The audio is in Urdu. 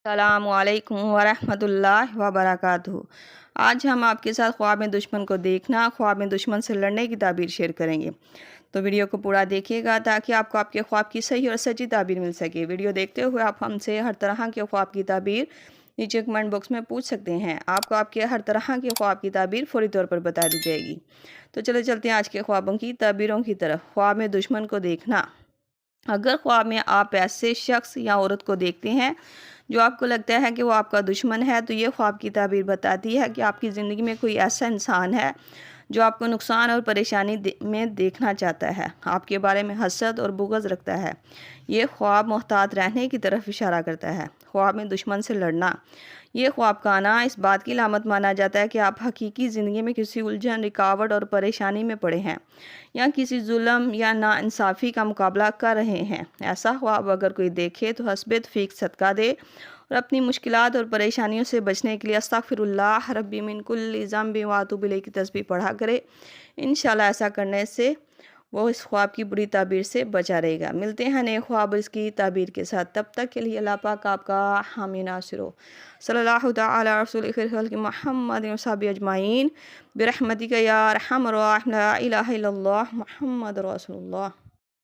السلام علیکم ورحمۃ اللہ وبرکاتہ۔ آج ہم آپ کے ساتھ خواب میں دشمن کو دیکھنا، خواب میں دشمن سے لڑنے کی تعبیر شیئر کریں گے۔ تو ویڈیو کو پورا دیکھیے گا تاکہ آپ کو آپ کے خواب کی صحیح اور سچی تعبیر مل سکے۔ ویڈیو دیکھتے ہوئے آپ ہم سے ہر طرح کے خواب کی تعبیر نیچے کمنٹ باکس میں پوچھ سکتے ہیں۔ آپ کو آپ کے ہر طرح کے خواب کی تعبیر فوری طور پر بتا دی جائے گی۔ تو چلتے ہیں آج کے خوابوں کی تعبیروں کی طرف۔ خواب میں دشمن کو دیکھنا۔ اگر خواب میں آپ ایسے شخص یا عورت کو دیکھتے ہیں جو آپ کو لگتا ہے کہ وہ آپ کا دشمن ہے، تو یہ خواب کی تعبیر بتاتی ہے کہ آپ کی زندگی میں کوئی ایسا انسان ہے جو آپ کو نقصان اور پریشانی میں دیکھنا چاہتا ہے، آپ کے بارے میں حسد اور بغض رکھتا ہے۔ یہ خواب محتاط رہنے کی طرف اشارہ کرتا ہے۔ خواب میں دشمن سے لڑنا۔ یہ خواب کا آنا اس بات کی علامت مانا جاتا ہے کہ آپ حقیقی زندگی میں کسی الجھن، رکاوٹ اور پریشانی میں پڑے ہیں، یا کسی ظلم یا ناانصافی کا مقابلہ کر رہے ہیں۔ ایسا خواب اگر کوئی دیکھے تو حسب توفیق صدقہ دے اور اپنی مشکلات اور پریشانیوں سے بچنے کے لیے استغفر اللہ ربی من کل ذنب واتوب الیہ کی تسبیح پڑھا کرے۔ انشاءاللہ ایسا کرنے سے وہ اس خواب کی بری تعبیر سے بچا رہے گا۔ ملتے ہیں نئے خواب اس کی تعبیر کے ساتھ، تب تک کے لیے اللہ پاک آپ کا حامی ناصر ہو۔ صلی اللہ تعالی رسول خیر خلق محمد و صحابہ اجمعین برحمتک یا ارحم الراحمین، لا الہ الا اللہ محمد رسول اللہ۔